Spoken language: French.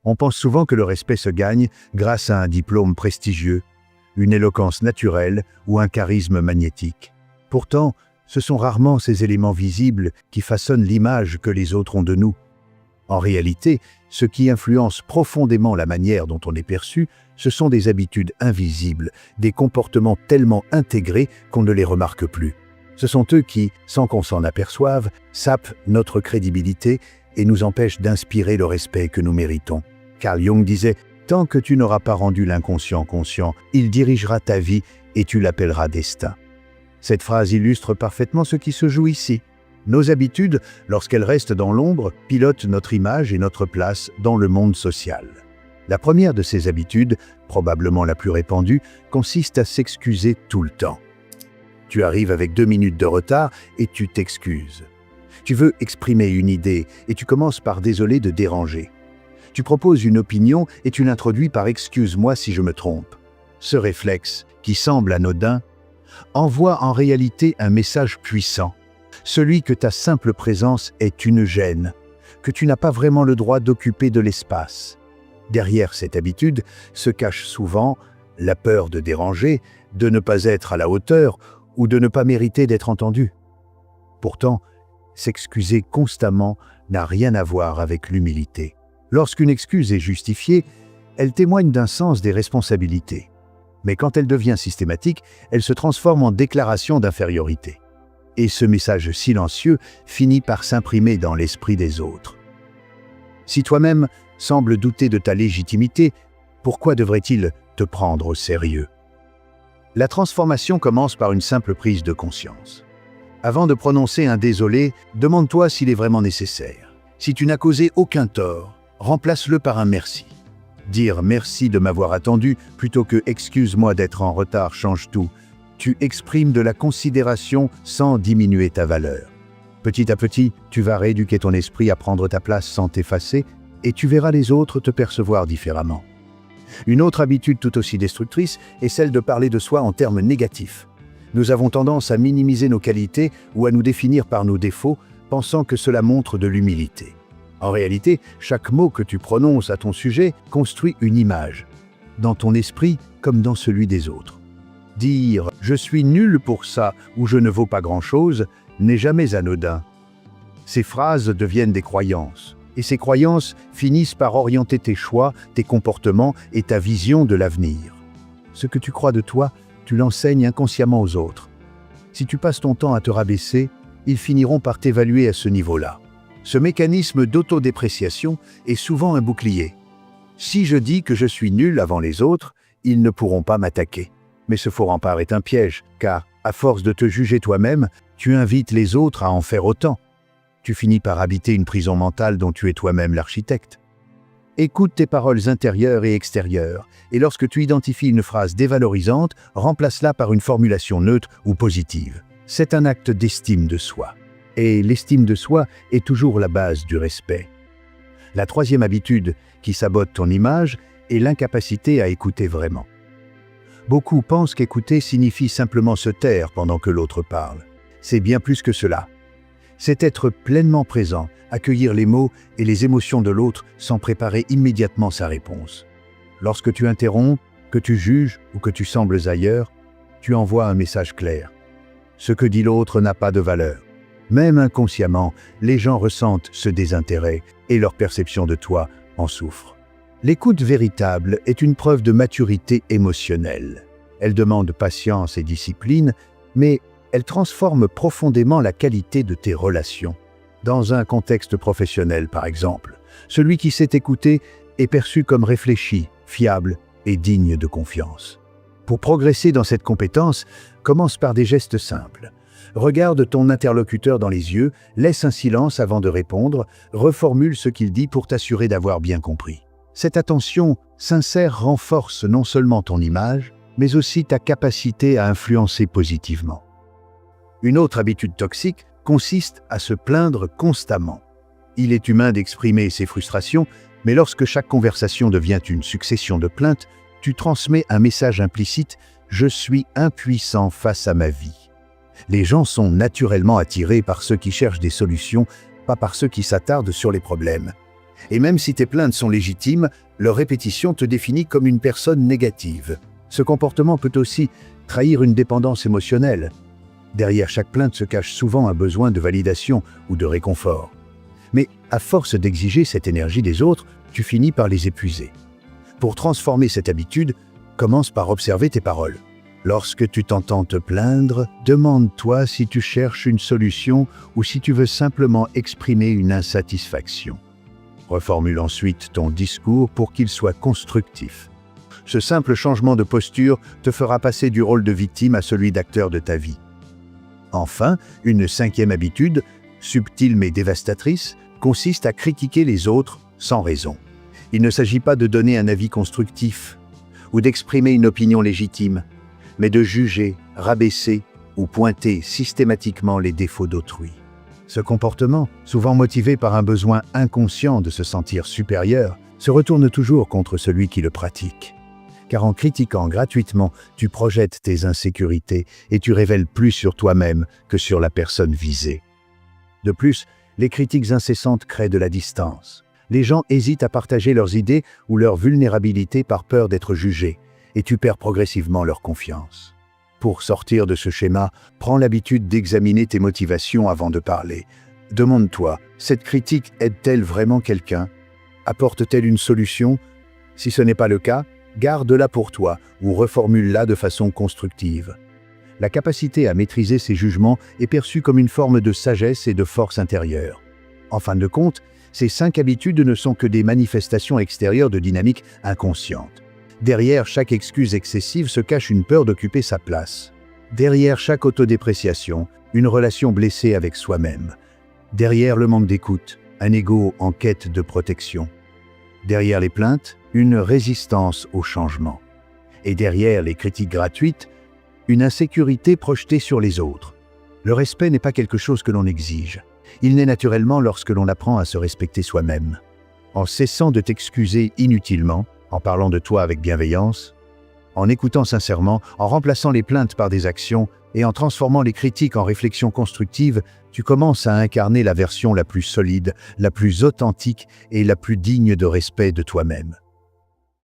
On pense souvent que le respect se gagne grâce à un diplôme prestigieux, une éloquence naturelle ou un charisme magnétique. Pourtant, ce sont rarement ces éléments visibles qui façonnent l'image que les autres ont de nous. En réalité, ce qui influence profondément la manière dont on est perçu, ce sont des habitudes invisibles, des comportements tellement intégrés qu'on ne les remarque plus. Ce sont eux qui, sans qu'on s'en aperçoive, sapent notre crédibilité et nous empêchent d'inspirer le respect que nous méritons. Carl Jung disait « Tant que tu n'auras pas rendu l'inconscient conscient, il dirigera ta vie et tu l'appelleras destin ». Cette phrase illustre parfaitement ce qui se joue ici. Nos habitudes, lorsqu'elles restent dans l'ombre, pilotent notre image et notre place dans le monde social. La première de ces habitudes, probablement la plus répandue, consiste à s'excuser tout le temps. Tu arrives avec 2 minutes de retard et tu t'excuses. Tu veux exprimer une idée et tu commences par « désolé de déranger ». Tu proposes une opinion et tu l'introduis par « excuse-moi si je me trompe ». Ce réflexe, qui semble anodin, envoie en réalité un message puissant. Celui que ta simple présence est une gêne, que tu n'as pas vraiment le droit d'occuper de l'espace. Derrière cette habitude se cache souvent la peur de déranger, de ne pas être à la hauteur ou de ne pas mériter d'être entendu. Pourtant, s'excuser constamment n'a rien à voir avec l'humilité. Lorsqu'une excuse est justifiée, elle témoigne d'un sens des responsabilités. Mais quand elle devient systématique, elle se transforme en déclaration d'infériorité. Et ce message silencieux finit par s'imprimer dans l'esprit des autres. Si toi-même sembles douter de ta légitimité, pourquoi devrait-il te prendre au sérieux? La transformation commence par une simple prise de conscience. Avant de prononcer un désolé, demande-toi s'il est vraiment nécessaire. Si tu n'as causé aucun tort, remplace-le par un merci. Dire merci de m'avoir attendu plutôt que excuse-moi d'être en retard change tout. Tu exprimes de la considération sans diminuer ta valeur. Petit à petit, tu vas rééduquer ton esprit à prendre ta place sans t'effacer et tu verras les autres te percevoir différemment. Une autre habitude tout aussi destructrice est celle de parler de soi en termes négatifs. Nous avons tendance à minimiser nos qualités ou à nous définir par nos défauts, pensant que cela montre de l'humilité. En réalité, chaque mot que tu prononces à ton sujet construit une image, dans ton esprit comme dans celui des autres. Dire « je suis nul pour ça » ou « je ne vaux pas grand-chose » n'est jamais anodin. Ces phrases deviennent des croyances, et ces croyances finissent par orienter tes choix, tes comportements et ta vision de l'avenir. Ce que tu crois de toi, tu l'enseignes inconsciemment aux autres. Si tu passes ton temps à te rabaisser, ils finiront par t'évaluer à ce niveau-là. Ce mécanisme d'autodépréciation est souvent un bouclier. Si je dis que je suis nul avant les autres, ils ne pourront pas m'attaquer. Mais ce faux rempart est un piège, car, à force de te juger toi-même, tu invites les autres à en faire autant. Tu finis par habiter une prison mentale dont tu es toi-même l'architecte. Écoute tes paroles intérieures et extérieures, et lorsque tu identifies une phrase dévalorisante, remplace-la par une formulation neutre ou positive. C'est un acte d'estime de soi. Et l'estime de soi est toujours la base du respect. La troisième habitude qui sabote ton image est l'incapacité à écouter vraiment. Beaucoup pensent qu'écouter signifie simplement se taire pendant que l'autre parle. C'est bien plus que cela. C'est être pleinement présent, accueillir les mots et les émotions de l'autre sans préparer immédiatement sa réponse. Lorsque tu interromps, que tu juges ou que tu sembles ailleurs, tu envoies un message clair. Ce que dit l'autre n'a pas de valeur. Même inconsciemment, les gens ressentent ce désintérêt et leur perception de toi en souffre. L'écoute véritable est une preuve de maturité émotionnelle. Elle demande patience et discipline, mais elle transforme profondément la qualité de tes relations. Dans un contexte professionnel, par exemple, celui qui sait écouter est perçu comme réfléchi, fiable et digne de confiance. Pour progresser dans cette compétence, commence par des gestes simples. Regarde ton interlocuteur dans les yeux, laisse un silence avant de répondre, reformule ce qu'il dit pour t'assurer d'avoir bien compris. Cette attention sincère renforce non seulement ton image, mais aussi ta capacité à influencer positivement. Une autre habitude toxique consiste à se plaindre constamment. Il est humain d'exprimer ses frustrations, mais lorsque chaque conversation devient une succession de plaintes, tu transmets un message implicite « Je suis impuissant face à ma vie ». Les gens sont naturellement attirés par ceux qui cherchent des solutions, pas par ceux qui s'attardent sur les problèmes. Et même si tes plaintes sont légitimes, leur répétition te définit comme une personne négative. Ce comportement peut aussi trahir une dépendance émotionnelle. Derrière chaque plainte se cache souvent un besoin de validation ou de réconfort. Mais à force d'exiger cette énergie des autres, tu finis par les épuiser. Pour transformer cette habitude, commence par observer tes paroles. Lorsque tu t'entends te plaindre, demande-toi si tu cherches une solution ou si tu veux simplement exprimer une insatisfaction. Reformule ensuite ton discours pour qu'il soit constructif. Ce simple changement de posture te fera passer du rôle de victime à celui d'acteur de ta vie. Enfin, une cinquième habitude, subtile mais dévastatrice, consiste à critiquer les autres sans raison. Il ne s'agit pas de donner un avis constructif ou d'exprimer une opinion légitime, mais de juger, rabaisser ou pointer systématiquement les défauts d'autrui. Ce comportement, souvent motivé par un besoin inconscient de se sentir supérieur, se retourne toujours contre celui qui le pratique. Car en critiquant gratuitement, tu projettes tes insécurités et tu révèles plus sur toi-même que sur la personne visée. De plus, les critiques incessantes créent de la distance. Les gens hésitent à partager leurs idées ou leurs vulnérabilités par peur d'être jugés, et tu perds progressivement leur confiance. Pour sortir de ce schéma, prends l'habitude d'examiner tes motivations avant de parler. Demande-toi, cette critique aide-t-elle vraiment quelqu'un? Apporte-t-elle une solution? Si ce n'est pas le cas, garde-la pour toi ou reformule-la de façon constructive. La capacité à maîtriser ses jugements est perçue comme une forme de sagesse et de force intérieure. En fin de compte, ces 5 habitudes ne sont que des manifestations extérieures de dynamiques inconscientes. Derrière chaque excuse excessive se cache une peur d'occuper sa place. Derrière chaque autodépréciation, une relation blessée avec soi-même. Derrière le manque d'écoute, un ego en quête de protection. Derrière les plaintes, une résistance au changement. Et derrière les critiques gratuites, une insécurité projetée sur les autres. Le respect n'est pas quelque chose que l'on exige. Il naît naturellement lorsque l'on apprend à se respecter soi-même. En cessant de t'excuser inutilement, en parlant de toi avec bienveillance, en écoutant sincèrement, en remplaçant les plaintes par des actions et en transformant les critiques en réflexions constructives, tu commences à incarner la version la plus solide, la plus authentique et la plus digne de respect de toi-même.